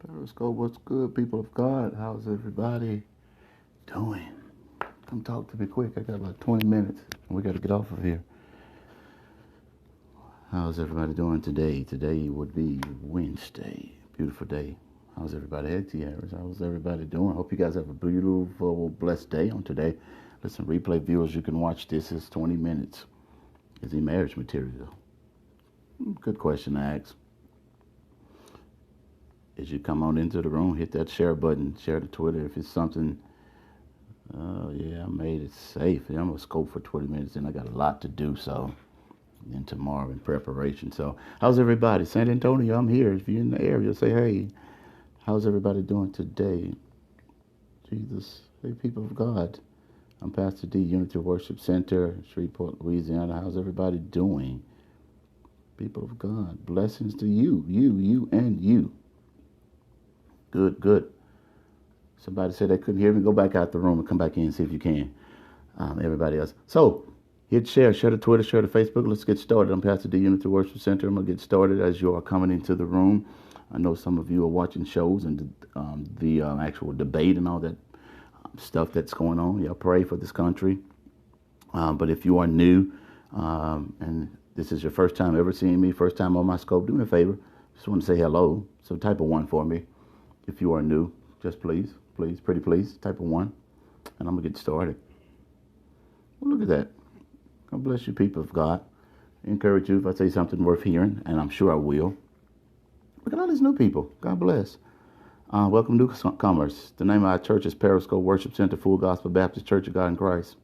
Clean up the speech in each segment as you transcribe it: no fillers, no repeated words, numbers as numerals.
Periscope, what's good, people of God? How's everybody doing? Come talk to me quick. I got about 20 minutes, and we got to get off of here. How's everybody doing today? Today would be Wednesday. Beautiful day. How's everybody? Hey, Tiaras. How's everybody doing? Hope you guys have a beautiful, blessed day on today. Listen, replay viewers, you can watch this. It's 20 minutes. Is he marriage material? Good question to ask. As you come on into the room, hit that share button, share the Twitter. If it's something, I made it safe. I'm going to scope for 20 minutes, and I got a lot to do, so then tomorrow in preparation. So how's everybody? San Antonio, I'm here. If you're in the area, say, hey, how's everybody doing today? Jesus, hey, people of God. I'm Pastor D, Unity Worship Center, Shreveport, Louisiana. How's everybody doing? People of God, blessings to you, and you. Good. Somebody said they couldn't hear me. Go back out the room and come back in and see if you can. Everybody else. So, hit share the Twitter, share the Facebook. Let's get started. I'm Pastor D, Unity Worship Center. I'm going to get started as you are coming into the room. I know some of you are watching shows and the actual debate and all that stuff that's going on. Y'all pray for this country. But if you are new and this is your first time ever seeing me, first time on my scope, do me a favor. Just want to say hello. So type a 1 for me. If you are new, just please, pretty please, type a 1, and I'm going to get started. Well, look at that. God bless you, people of God. I encourage you if I say something worth hearing, and I'm sure I will. Look at all these new people. God bless. Welcome, newcomers. The name of our church is Periscope Worship Center, Full Gospel Baptist Church of God in Christ.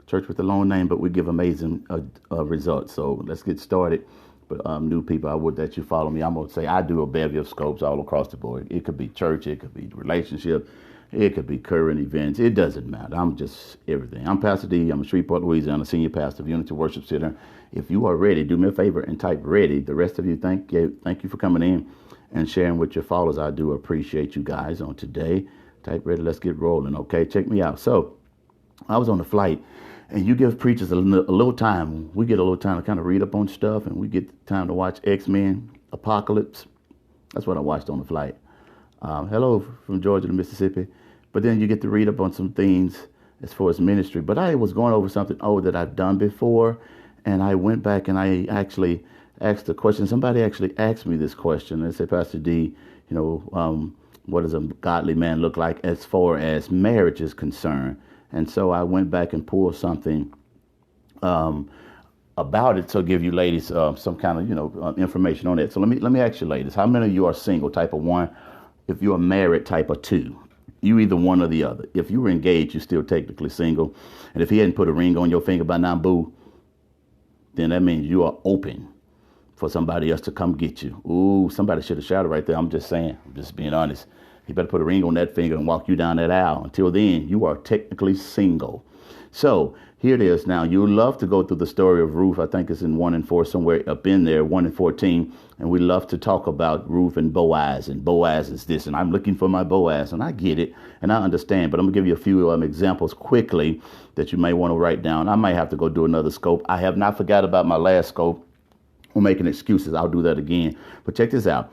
Church with a long name, but we give amazing results. So let's get started. But new people, I would that you follow me. I'm going to say I do a bevy of scopes all across the board. It could be church. It could be relationship. It could be current events. It doesn't matter. I'm just everything. I'm Pastor D. I'm a Shreveport, Louisiana senior pastor of Unity Worship Center. If you are ready, do me a favor and type ready. The rest of you, thank you for coming in and sharing with your followers. I do appreciate you guys on today. Type ready. Let's get rolling. Okay, check me out. So I was on a flight. And you give preachers a little time. We get a little time to kind of read up on stuff, and we get time to watch X-Men, Apocalypse. That's what I watched on the flight. Hello from Georgia to Mississippi. But then you get to read up on some things as far as ministry. But I was going over something that I've done before, and I went back and I actually asked a question. Somebody actually asked me this question. They said, Pastor D, what does a godly man look like as far as marriage is concerned? And so I went back and pulled something about it to give you ladies some kind of, information on it. So let me ask you ladies, how many of you are single, type of 1? If you are married, type of 2. You either one or the other. If you were engaged, you're still technically single. And if he hadn't put a ring on your finger by now, boo, then that means you are open for somebody else to come get you. Ooh, somebody should have shouted right there. I'm just saying. I'm just being honest. He better put a ring on that finger and walk you down that aisle. Until then, you are technically single. So here it is. Now, you love to go through the story of Ruth. I think it's in 1 and 4, somewhere up in there, 1 and 14. And we love to talk about Ruth and Boaz. And Boaz is this. And I'm looking for my Boaz. And I get it. And I understand. But I'm going to give you a few examples quickly that you may want to write down. I might have to go do another scope. I have not forgot about my last scope. We're making excuses. I'll do that again. But check this out.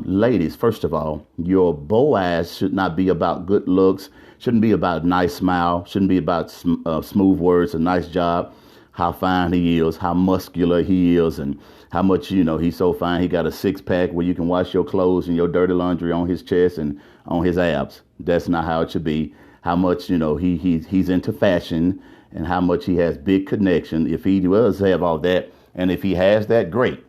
Ladies, first of all, your Boaz should not be about good looks, shouldn't be about nice smile, shouldn't be about smooth words, a nice job, how fine he is, how muscular he is, and how much, he's so fine. He got a 6-pack where you can wash your clothes and your dirty laundry on his chest and on his abs. That's not how it should be. How much, he's into fashion and how much he has big connection. If he does have all that, and if he has that, great.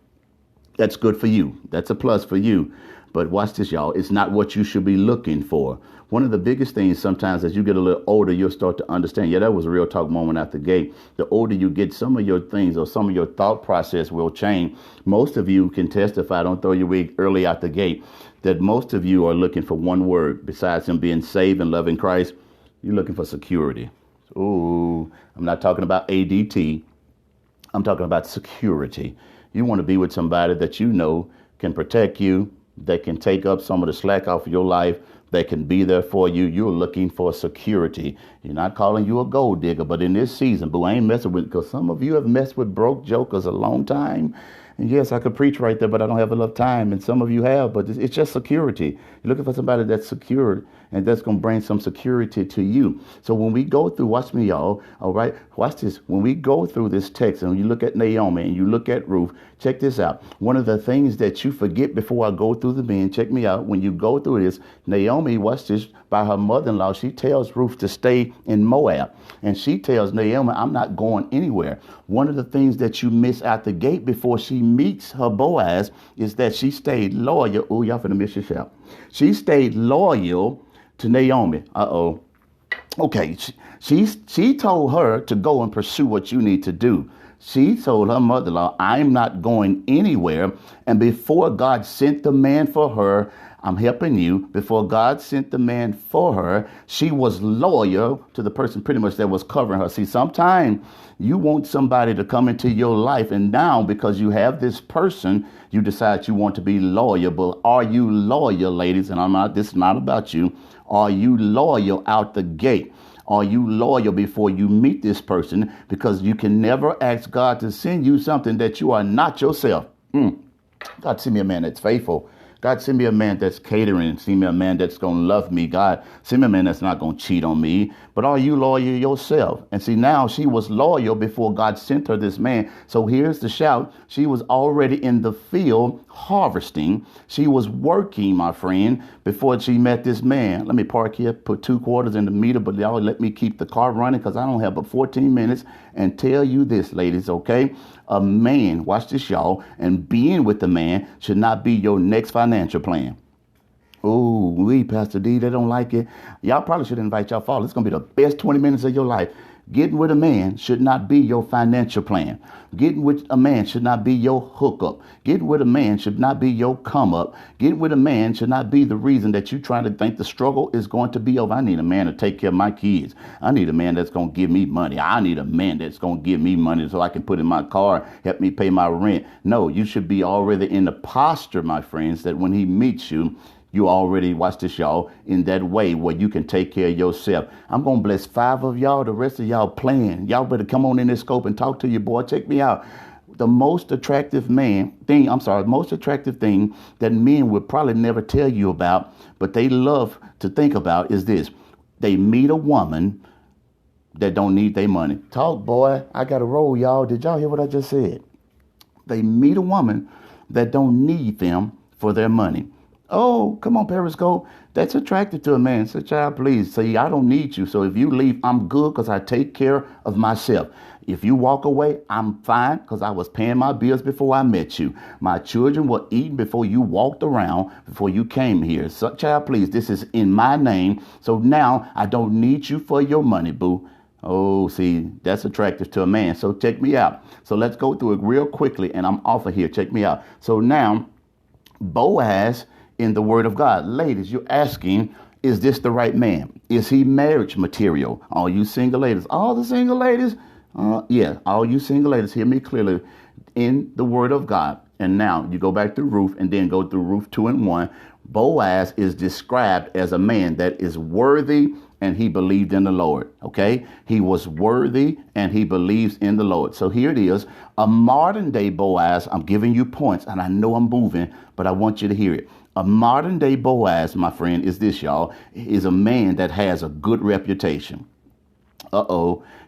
That's good for you. That's a plus for you. But watch this, y'all. It's not what you should be looking for. One of the biggest things sometimes as you get a little older, you'll start to understand. Yeah, that was a real talk moment out the gate. The older you get, some of your things or some of your thought process will change. Most of you can testify, don't throw your wig early out the gate, that most of you are looking for one word besides him being saved and loving Christ. You're looking for security. Ooh, I'm not talking about ADT. I'm talking about security. You want to be with somebody that you know can protect you, that can take up some of the slack off of your life, that can be there for you. You're looking for security. You're not calling you a gold digger, but in this season, boo, I ain't messing with, because some of you have messed with broke jokers a long time, And yes, I could preach right there, but I don't have enough time. And some of you have, but it's just security. You're looking for somebody that's secure and that's going to bring some security to you. So when we go through, watch me, y'all. All right. Watch this. When we go through this text and you look at Naomi and you look at Ruth, check this out. One of the things that you forget before I go through the men, check me out. When you go through this, Naomi, watch this, by her mother-in-law, she tells Ruth to stay in Moab. And she tells Naomi, I'm not going anywhere. One of the things that you miss out the gate before she meets her Boaz is that she stayed loyal. Oh, y'all finna miss your shout. She stayed loyal to Naomi. Uh-oh. Okay, she told her to go and pursue what you need to do. She told her mother-in-law, I'm not going anywhere. And before God sent the man for her, I'm helping you. Before God sent the man for her, she was loyal to the person pretty much that was covering her. See, sometimes you want somebody to come into your life, and now because you have this person, you decide you want to be loyal. But are you loyal, ladies? And this is not about you. Are you loyal out the gate? Are you loyal before you meet this person? Because you can never ask God to send you something that you are not yourself. God, send me a man that's faithful. God, send me a man that's catering. Send me a man that's going to love me. God, send me a man that's not going to cheat on me. But are you loyal yourself? And see, now she was loyal before God sent her this man. So here's the shout. She was already in the field harvesting. She was working, my friend, before she met this man. Let me park here, put 2 quarters in the meter, but y'all let me keep the car running because I don't have but 14 minutes and tell you this, ladies, okay? A man, watch this, y'all, and being with the man should not be your next financial plan. Oh, Pastor D, they don't like it. Y'all probably should invite y'all fall. It's going to be the best 20 minutes of your life. Getting with a man should not be your financial plan. Getting with a man should not be your hookup. Getting with a man should not be your come up. Getting with a man should not be the reason that you trying to think the struggle is going to be over. I need a man to take care of my kids. I need a man that's going to give me money. I need a man that's going to give me money so I can put in my car, help me pay my rent. No, you should be already in the posture, my friends, that when he meets you, you already, watch this, y'all, in that way where you can take care of yourself. I'm going to bless 5 of y'all. The rest of y'all playing. Y'all better come on in this scope and talk to your boy. Check me out. The most attractive thing that men would probably never tell you about, but they love to think about is this. They meet a woman that don't need their money. Talk, boy. I got to roll, y'all. Did y'all hear what I just said? They meet a woman that don't need them for their money. Oh, come on, Periscope. That's attractive to a man. Say, child, please. See, I don't need you. So if you leave, I'm good because I take care of myself. If you walk away, I'm fine because I was paying my bills before I met you. My children were eating before you walked around, before you came here. So, child, please, this is in my name. So now I don't need you for your money, boo. Oh, see, that's attractive to a man. So check me out. So let's go through it real quickly and I'm off of here. Check me out. So now Boaz in the word of God. Ladies, you're asking, is this the right man? Is he marriage material? All you single ladies, all the single ladies, all you single ladies, hear me clearly in the word of God. And now you go back to Ruth and then go through Ruth 2:1. Boaz is described as a man that is worthy and he believed in the Lord. Okay. He was worthy and he believes in the Lord. So here it is. A modern day Boaz. I'm giving you points and I know I'm moving, but I want you to hear it. A modern day Boaz, my friend, is this, y'all, is a man that has a good reputation.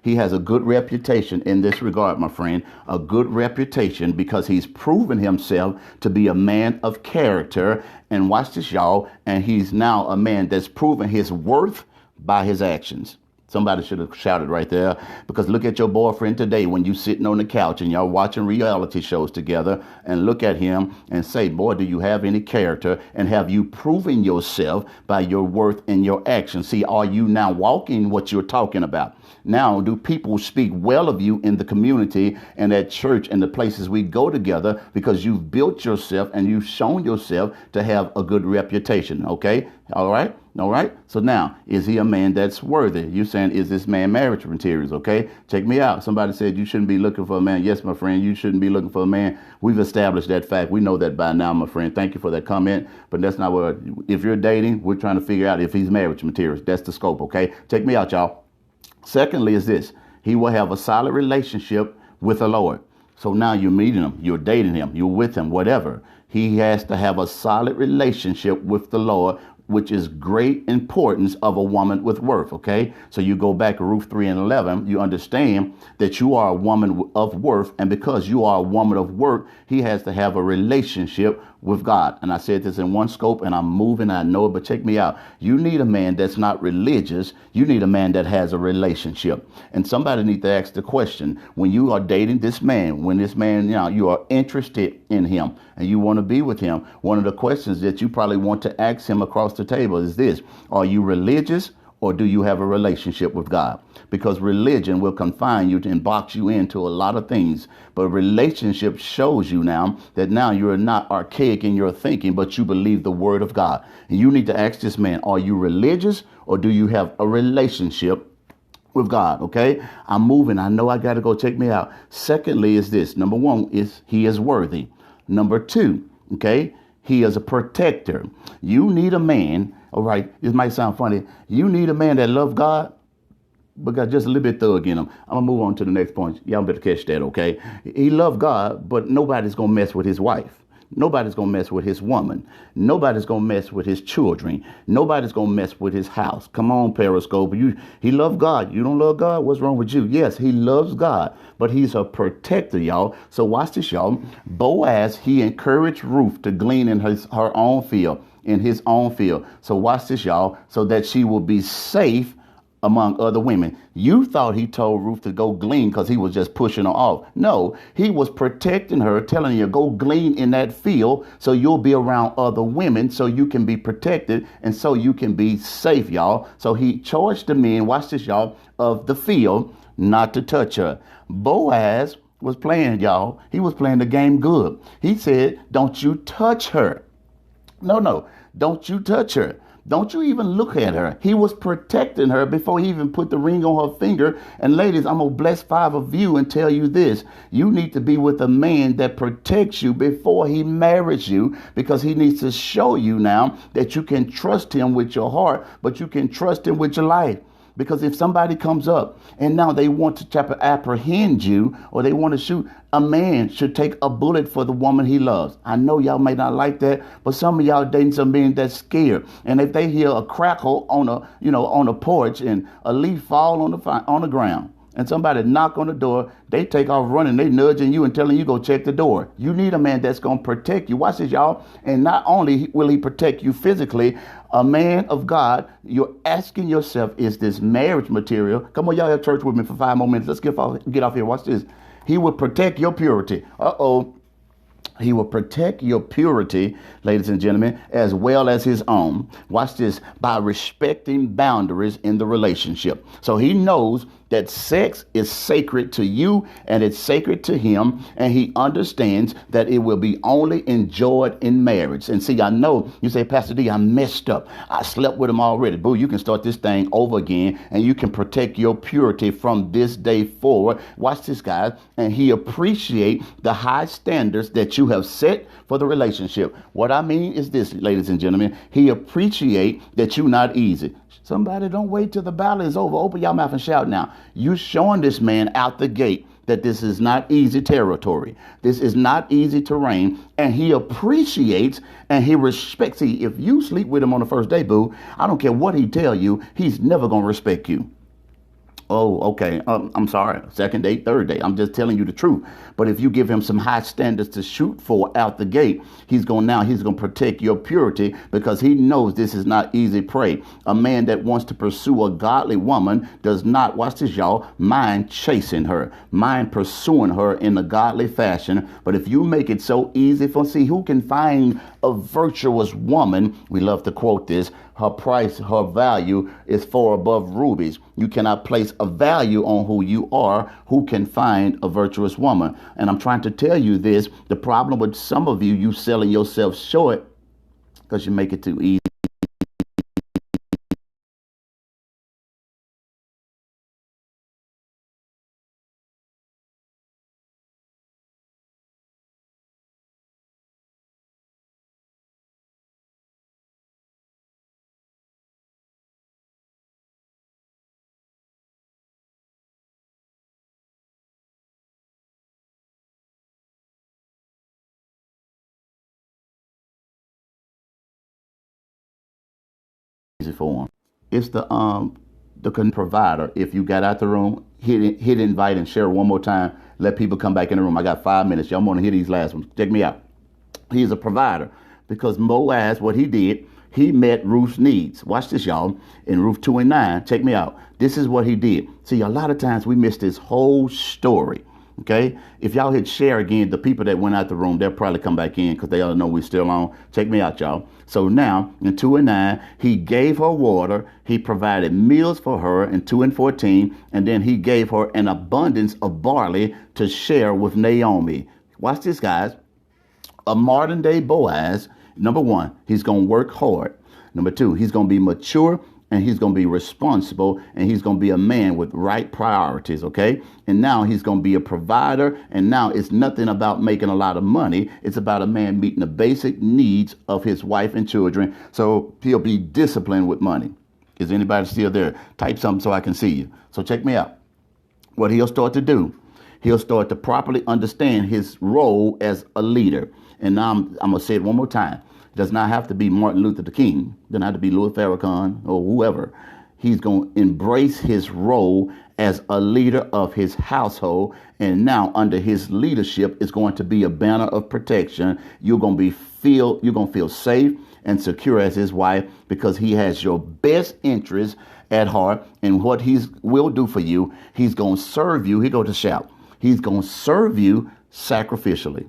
He has a good reputation in this regard, my friend, a good reputation because he's proven himself to be a man of character. And watch this, y'all. And he's now a man that's proven his worth by his actions. Somebody should have shouted right there, because look at your boyfriend today when you sitting on the couch and y'all watching reality shows together and look at him and say, boy, do you have any character? And have you proven yourself by your worth and your actions? See, are you now walking what you're talking about? Now, do people speak well of you in the community and at church and the places we go together because you've built yourself and you've shown yourself to have a good reputation? Okay. All right. All right. So now, is he a man that's worthy? You saying, is this man marriage materials? Okay. Check me out. Somebody said you shouldn't be looking for a man. Yes, my friend, you shouldn't be looking for a man. We've established that fact. We know that by now, my friend. Thank you for that comment. But that's not what, if you're dating, we're trying to figure out if he's marriage materials. That's the scope. Okay. Check me out, y'all. Secondly is this. He will have a solid relationship with the Lord. So now you're meeting him, you're dating him, you're with him, whatever. He has to have a solid relationship with the Lord, which is great importance of a woman with worth. Okay. So you go back to Ruth 3:11, you understand that you are a woman of worth. And because you are a woman of worth, he has to have a relationship with God. And I said this in one scope and I'm moving. I know it, but check me out. You need a man that's not religious. You need a man that has a relationship. And somebody needs to ask the question, when you are dating this man, when this man, you are interested in him and you want to be with him, one of the questions that you probably want to ask him across the table is this: are you religious or do you have a relationship with God? Because religion will confine you and box you into a lot of things. But relationship shows you now that now you're not archaic in your thinking, but you believe the word of God. And you need to ask this man, are you religious or do you have a relationship with God? Okay, I'm moving. I know I got to go. Check me out. Secondly is this. Number one is he is worthy. Number two, okay, he is a protector. You need a man. All right, this might sound funny. You need a man that loves God, but got just a little bit thug in him. I'm gonna move on to the next point. Y'all better catch that, okay? He loved God, but nobody's gonna mess with his wife. Nobody's gonna mess with his woman. Nobody's gonna mess with his children. Nobody's gonna mess with his house. Come on, Periscope. He loved God. You don't love God? What's wrong with you? Yes, he loves God, but he's a protector, y'all. So watch this, y'all. Boaz, he encouraged Ruth to glean in her own field, in his own field. So watch this, y'all, so that she will be safe among other women. You thought he told Ruth to go glean because he was just pushing her off. No, he was protecting her, telling you, go glean in that field so you'll be around other women so you can be protected and so you can be safe, y'all. So he charged the men, watch this, y'all, of the field not to touch her. Boaz was playing, y'all. He was playing the game good. He said, don't you touch her. No, don't you touch her. Don't you even look at her. He was protecting her before he even put the ring on her finger. And ladies, I'm going to bless 5 of you and tell you this. You need to be with a man that protects you before he marries you, because he needs to show you now that you can trust him with your heart, but you can trust him with your life. Because if somebody comes up and now they want to apprehend you or they want to shoot, a man should take a bullet for the woman he loves. I know y'all may not like that, but some of y'all dating some men that's scared. And if they hear a crackle on a porch and a leaf fall on the ground and somebody knock on the door, they take off running, they nudging you and telling you go check the door. You need a man that's going to protect you. Watch this, y'all. And not only will he protect you physically, a man of God, you're asking yourself, is this marriage material? Come on, y'all have church with me for 5 more minutes. Let's get off here. Watch this. He will protect your purity. He will protect your purity, ladies and gentlemen, as well as his own. Watch this, by respecting boundaries in the relationship. So he knows that sex is sacred to you and it's sacred to him. And he understands that it will be only enjoyed in marriage. And see, I know you say, Pastor D, I messed up. I slept with him already. Boo, you can start this thing over again and you can protect your purity from this day forward. Watch this, guys. And he appreciates the high standards that you have set for the relationship. What I mean is this, ladies and gentlemen, he appreciates that you're not easy. Somebody don't wait till the battle is over. Open your mouth and shout now. You showing this man out the gate that this is not easy territory. This is not easy terrain. And he appreciates and he respects. See, if you sleep with him on the first day, boo, I don't care what he tell you, he's never going to respect you. Oh, okay. I'm sorry. Second date, third date. I'm just telling you the truth. But if you give him some high standards to shoot for out the gate, he's going to protect your purity because he knows this is not easy prey. A man that wants to pursue a godly woman does not, watch this, y'all, mind chasing her, mind pursuing her in a godly fashion. But if you make it so easy for, see, who can find a virtuous woman? We love to quote this. Her price, her value is far above rubies. You cannot place a value on who you are. Who can find a virtuous woman? And I'm trying to tell you this. The problem with some of you, you selling yourself short because you make it too easy. easy for him. It's the provider. If you got out the room, hit invite and share one more time. Let people come back in the room. I got 5 minutes. Y'all want to hear these last ones. Check me out. He's a provider because Boaz, what he did, he met Ruth's needs. Watch this, y'all. In Ruth 2 and 9, check me out. This is what he did. See, a lot of times we miss this whole story. Okay, if y'all hit share again, the people that went out the room, they'll probably come back in because they all know we're still on. Check me out, y'all. So now in 2 and 9, he gave her water. He provided meals for her in 2 and 14. And then he gave her an abundance of barley to share with Naomi. Watch this, guys. A modern day Boaz, number one, he's going to work hard. Number two, he's going to be mature and he's going to be responsible and he's going to be a man with right priorities. OK, and now he's going to be a provider. And now it's nothing about making a lot of money. It's about a man meeting the basic needs of his wife and children. So he'll be disciplined with money. Is anybody still there? Type something so I can see you. So check me out. What he'll start to do, he'll start to properly understand his role as a leader. And now I'm going to say it one more time. It does not have to be Martin Luther King. It doesn't have to be Louis Farrakhan or whoever. He's going to embrace his role as a leader of his household. And now under his leadership is going to be a banner of protection. You're going to feel safe and secure as his wife because he has your best interest at heart. And what he will do for you, he's going to serve you. He go to shout. He's going to serve you sacrificially.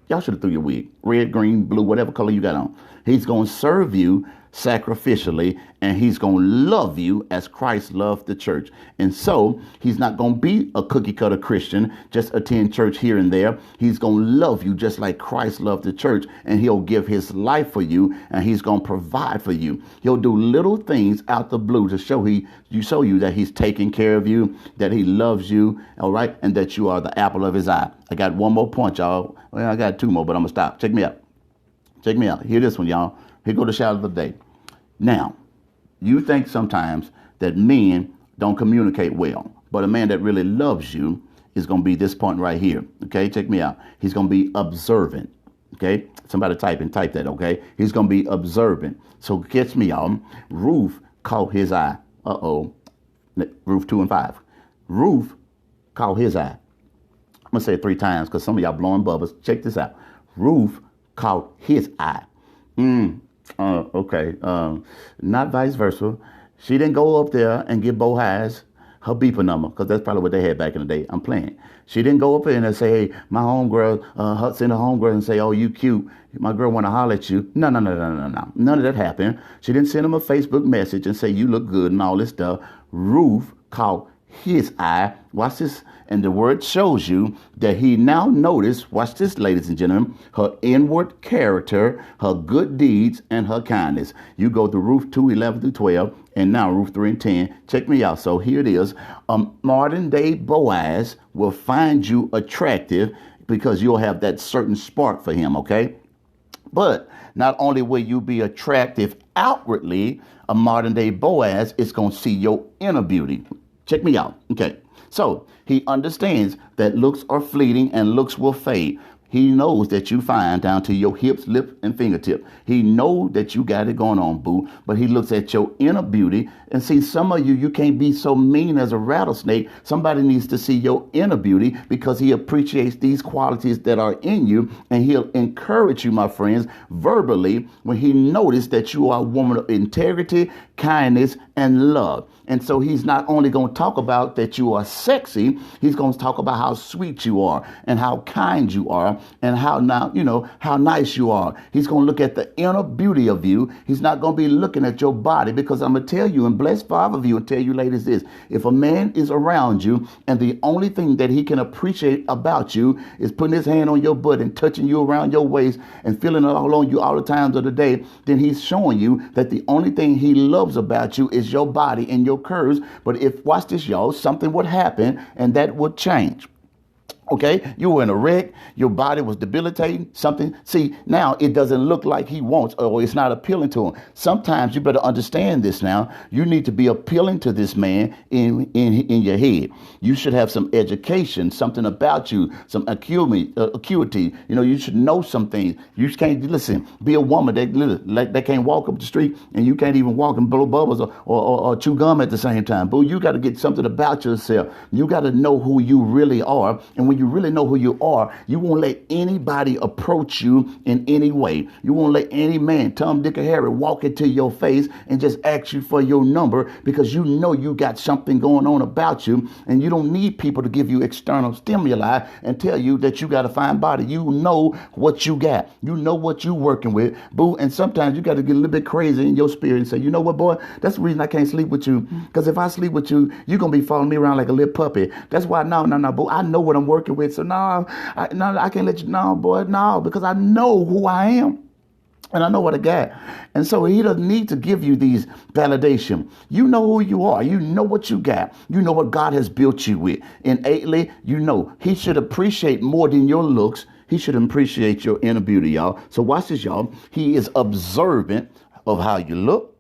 Y'all should have threw your wig. Red, green, blue, whatever color you got on. He's going to serve you sacrificially, and he's going to love you as Christ loved the church. And so he's not going to be a cookie cutter Christian, just attend church here and there. He's going to love you just like Christ loved the church, and he'll give his life for you, and he's going to provide for you. He'll do little things out the blue to show you that he's taking care of you, that he loves you, all right, and that you are the apple of his eye. I got one more point, y'all. Well, I got two more, but I'm going to stop. Check me out. Check me out. Hear this one, y'all. Here go the shout of the day. Now, you think sometimes that men don't communicate well, but a man that really loves you is going to be this point right here. Okay, check me out. He's going to be observant. Okay, somebody type that. Okay, he's going to be observant. So catch me, y'all. Ruth caught his eye. Ruth 2 and 5. Ruth caught his eye. I'm going to say it 3 times because some of y'all blowing bubbles. Check this out. Ruth caught his eye. Okay. Not vice versa. She didn't go up there and give Boaz her beeper number because that's probably what they had back in the day. I'm playing. She didn't go up there and say, hey, my homegirl, send her homegirl and say, oh, you cute. My girl want to holler at you. No. None of that happened. She didn't send him a Facebook message and say, you look good and all this stuff. Ruth caught his eye. Watch this. And the word shows you that he now noticed, watch this, ladies and gentlemen, her inward character, her good deeds, and her kindness. You go to Ruth 2, 11 through 12, and now Ruth 3 and 10. Check me out. So here it is. Modern day Boaz will find you attractive because you'll have that certain spark for him, okay? But not only will you be attractive outwardly, a modern day Boaz is going to see your inner beauty. Check me out. Okay. So he understands that looks are fleeting and looks will fade. He knows that you fine down to your hips, lip, and fingertip. He knows that you got it going on, boo. But he looks at your inner beauty. And see, some of you can't be so mean as a rattlesnake. Somebody needs to see your inner beauty because he appreciates these qualities that are in you. And he'll encourage you, my friends, verbally when he noticed that you are a woman of integrity, kindness, and love. And so he's not only going to talk about that you are sexy, he's going to talk about how sweet you are and how kind you are and how nice you are. He's going to look at the inner beauty of you. He's not going to be looking at your body because I'm going to tell you and bless 5 of you and tell you ladies this. If a man is around you and the only thing that he can appreciate about you is putting his hand on your butt and touching you around your waist and feeling it all on you all the times of the day, then he's showing you that the only thing he loves about you is your body and your curves. But if, watch this, y'all, something would happen and that would change. Okay, you were in a wreck, your body was debilitating, something. See, now it doesn't look like he wants, or it's not appealing to him. Sometimes you better understand this now. You need to be appealing to this man in your head. You should have some education, something about you, some acuity. You know, you should know some things. You can't, listen, be a woman that can't walk up the street and you can't even walk and blow bubbles or chew gum at the same time. Boo, you got to get something about yourself. You got to know who you really are. And when you really know who you are, you won't let anybody approach you in any way. You won't let any man, Tom, Dick, or Harry, walk into your face and just ask you for your number, because you know you got something going on about you, and you don't need people to give you external stimuli and tell you that you got a fine body. You know what you got. You know what you working with, boo. And sometimes you got to get a little bit crazy in your spirit and say, you know what, boy, that's the reason I can't sleep with you, because if I sleep with you, you're going to be following me around like a little puppy. That's why, no, boo, I know what I'm working with. So no, I can't let you know, boy, no, because I know who I am. And I know what I got. And so he doesn't need to give you these validation. You know who you are. You know what you got. You know what God has built you with. Innately, you know he should appreciate more than your looks. He should appreciate your inner beauty, y'all. So watch this, y'all. He is observant of how you look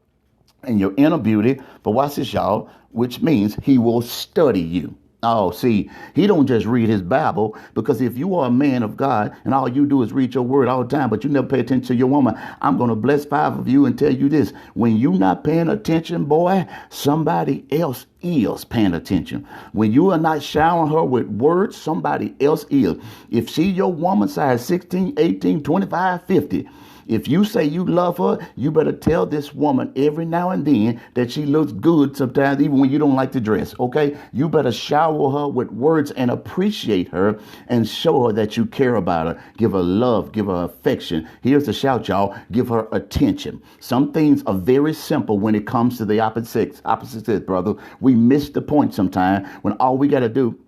and your inner beauty. But watch this, y'all, which means he will study you. Oh, see, he don't just read his Bible, because if you are a man of God and all you do is read your word all the time, but you never pay attention to your woman, I'm going to bless 5 of you and tell you this. When you're not paying attention, boy, somebody else is paying attention. When you are not showering her with words, somebody else is. If she your woman size 16, 18, 25, 50, if you say you love her, you better tell this woman every now and then that she looks good sometimes, even when you don't like the dress, okay? You better shower her with words and appreciate her and show her that you care about her. Give her love, give her affection. Here's the shout, y'all. Give her attention. Some things are very simple when it comes to the opposite sex, brother. We miss the point sometimes when all we got to do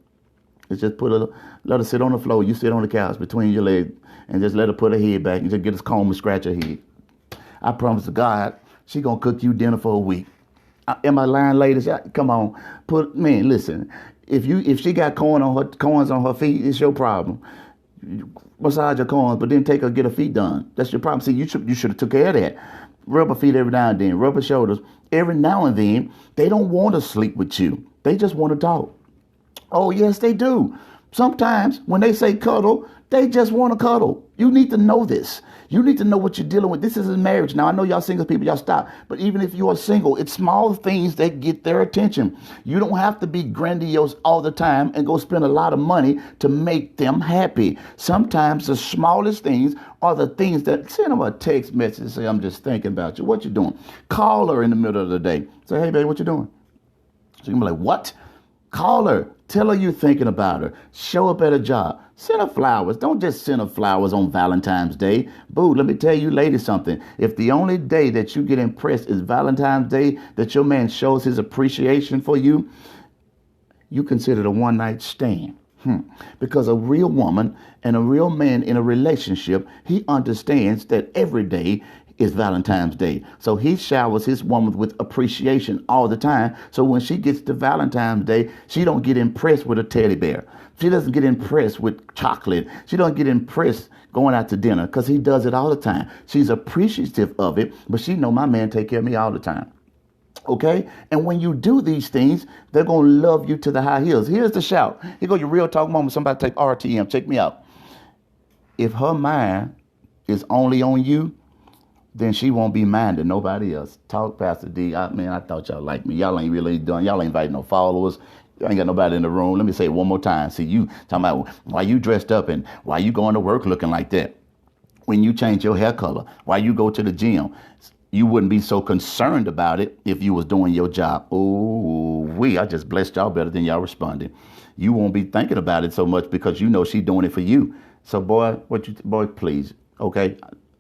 is just let her sit on the floor. You sit on the couch between your legs and just let her put her head back and just get a comb and scratch her head. I promise to God, she gonna cook you dinner for a week. Am I lying, ladies? Come on, listen. If she got corns on her feet, it's your problem. Massage her corns, but then take her get her feet done. That's your problem. See, you should have took care of that. Rub her feet every now and then. Rub her shoulders every now and then. They don't want to sleep with you. They just want to talk. Oh, yes, they do. Sometimes when they say cuddle, they just want to cuddle. You need to know this. You need to know what you're dealing with. This is a marriage. Now, I know y'all single people, y'all stop. But even if you are single, it's small things that get their attention. You don't have to be grandiose all the time and go spend a lot of money to make them happy. Sometimes the smallest things are the things that, send them a text message and say, I'm just thinking about you. What you doing? Call her in the middle of the day. Say, hey, baby, what you doing? She can be like, what? Call her. Tell her you're thinking about her. Show up at her job. Send her flowers. Don't just send her flowers on Valentine's Day. Boo, let me tell you ladies something. If the only day that you get impressed is Valentine's Day, that your man shows his appreciation for you, you consider it a one-night stand. Because a real woman and a real man in a relationship, he understands that every day is Valentine's Day. So he showers his woman with appreciation all the time. So when she gets to Valentine's Day, she don't get impressed with a teddy bear. She doesn't get impressed with chocolate. She don't get impressed going out to dinner, because he does it all the time. She's appreciative of it, but she know my man take care of me all the time. Okay? And when you do these things, they're going to love you to the high heels. Here's the shout. Here go your real talk moment. Somebody take RTM. Check me out. If her mind is only on you, then she won't be minding nobody else. Talk, Pastor D. I thought y'all liked me. Y'all ain't really done. Y'all ain't inviting no followers. You ain't got nobody in the room. Let me say it one more time. See, you talking about why you dressed up and why you going to work looking like that. When you change your hair color, why you go to the gym. You wouldn't be so concerned about it if you was doing your job. I just blessed y'all better than y'all responded. You won't be thinking about it so much because you know she doing it for you. So boy, please, okay?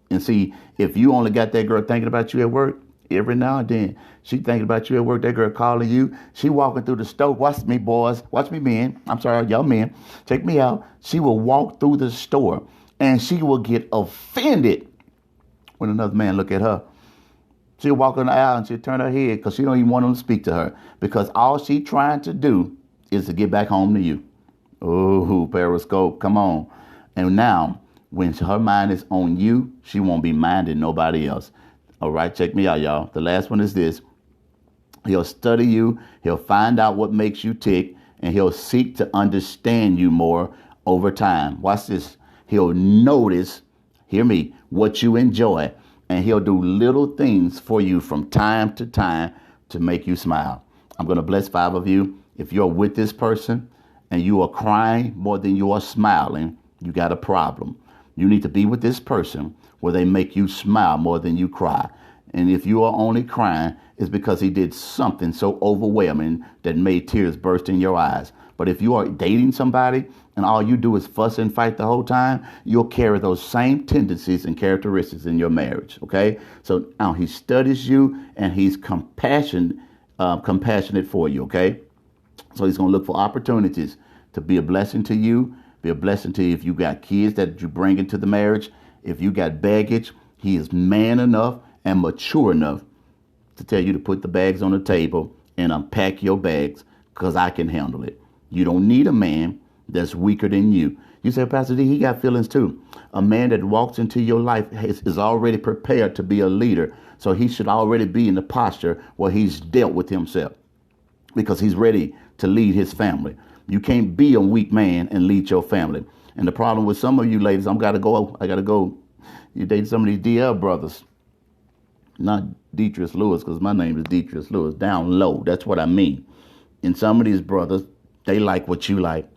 And see, if you only got that girl thinking about you at work, every now and then, she thinking about you at work, that girl calling you, she walking through the store, watch me boys, watch me men, I'm sorry, y'all men, check me out. She will walk through the store and she will get offended when another man look at her. She'll walk on the aisle and she'll turn her head because she don't even want him to speak to her, because all she trying to do is to get back home to you. Oh, periscope, come on. And now, when her mind is on you, she won't be minding nobody else. All right, check me out, y'all. The last one is this. He'll study you. He'll find out what makes you tick, and he'll seek to understand you more over time. Watch this. He'll notice, hear me, what you enjoy, and he'll do little things for you from time to time to make you smile. I'm going to bless 5 of you. If you're with this person and you are crying more than you are smiling, you got a problem. You need to be with this person where they make you smile more than you cry. And if you are only crying, it's because he did something so overwhelming that made tears burst in your eyes. But if you are dating somebody and all you do is fuss and fight the whole time, you'll carry those same tendencies and characteristics in your marriage. Okay? So now he studies you and he's compassionate for you. Okay? So he's going to look for opportunities to be a blessing to you, be a blessing to you if you got kids that you bring into the marriage. If you got baggage, he is man enough and mature enough to tell you to put the bags on the table and unpack your bags because I can handle it. You don't need a man that's weaker than you. You say, Pastor D, he got feelings too. A man that walks into your life is already prepared to be a leader. So he should already be in the posture where he's dealt with himself because he's ready to lead his family. You can't be a weak man and lead your family. And the problem with some of you ladies, I got to go. You date some of these DL brothers. Not Deatrius Lewis, because my name is Deatrius Lewis. Down low. That's what I mean. And some of these brothers, they like what you like.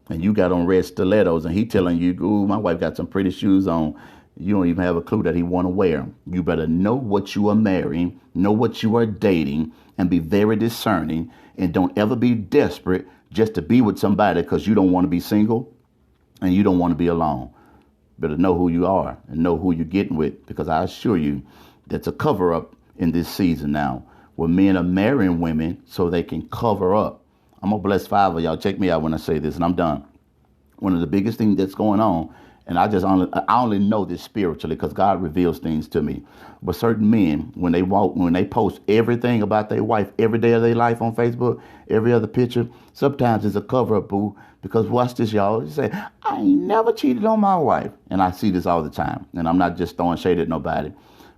And you got on red stilettos, and he telling you, ooh, my wife got some pretty shoes on. You don't even have a clue that he want to wear them. You better know what you are marrying, know what you are dating, and be very discerning. And don't ever be desperate just to be with somebody because you don't want to be single and you don't want to be alone. Better know who you are and know who you're getting with, because I assure you, that's a cover up in this season now, where men are marrying women so they can cover up. I'm going to bless 5 of y'all. Check me out when I say this, and I'm done. One of the biggest things that's going on, and I only know this spiritually because God reveals things to me. But certain men, when they post everything about their wife every day of their life on Facebook, every other picture, sometimes it's a cover up, boo. Because watch this, y'all. You say, I ain't never cheated on my wife. And I see this all the time. And I'm not just throwing shade at nobody.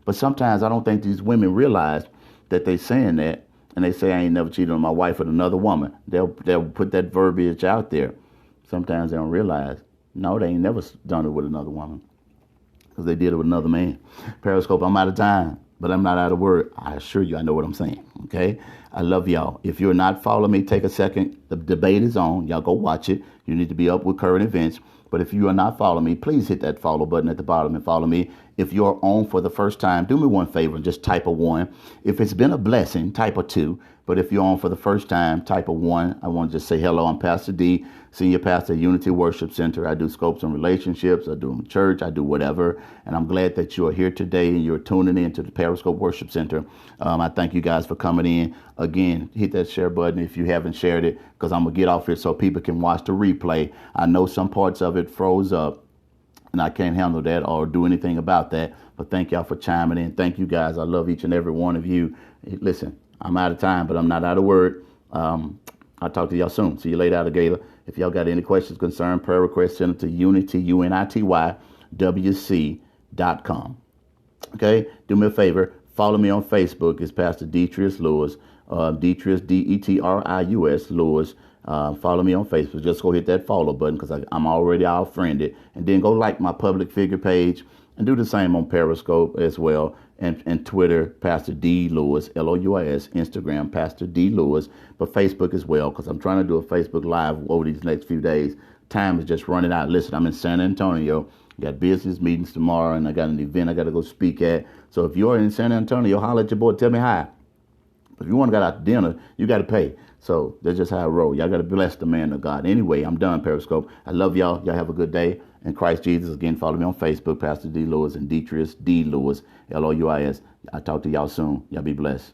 But sometimes I don't think these women realize that they saying that, and they say I ain't never cheated on my wife with another woman. They'll put that verbiage out there. Sometimes they don't realize, no, they ain't never done it with another woman because they did it with another man. Periscope, I'm out of time, but I'm not out of word. I assure you I know what I'm saying, okay? I love y'all. If you're not following me, take a second. The debate is on. Y'all go watch it. You need to be up with current events. But if you are not following me, please hit that follow button at the bottom and follow me. If you're on for the first time, do me one favor and just type a 1. If it's been a blessing, type a 2. But if you're on for the first time, type a 1. I want to just say hello. I'm Pastor D, Senior Pastor at Unity Worship Center. I do scopes on relationships. I do them in church. I do whatever. And I'm glad that you are here today and you're tuning in to the Periscope Worship Center. I thank you guys for coming in. Again, hit that share button if you haven't shared it, because I'm going to get off here so people can watch the replay. I know some parts of it froze up, and I can't handle that or do anything about that. But thank y'all for chiming in. Thank you, guys. I love each and every one of you. Listen, I'm out of time, but I'm not out of word. I'll talk to y'all soon. See you later, alligator. If y'all got any questions, concern, prayer requests, send it to Unity, UNITYWC.com. Okay? Do me a favor. Follow me on Facebook. It's Pastor Deatrius Lewis. Deatrius, Detrius Lewis. Follow me on Facebook. Just go hit that follow button because I'm already all friended. And then go like my public figure page and do the same on Periscope as well. And Twitter, Pastor D Lewis, Louis, Instagram, Pastor D Lewis, but Facebook as well, because I'm trying to do a Facebook Live over these next few days. Time is just running out. Listen, I'm in San Antonio. Got business meetings tomorrow, and I got an event I got to go speak at. So if you're in San Antonio, holler at your boy. Tell me hi. If you want to go out to dinner, you got to pay. So that's just how I roll. Y'all got to bless the man of God. Anyway, I'm done, Periscope. I love y'all. Y'all have a good day. In Christ Jesus, again, follow me on Facebook, Pastor D Lewis, and Deatrius D Lewis, Louis. I'll talk to y'all soon. Y'all be blessed.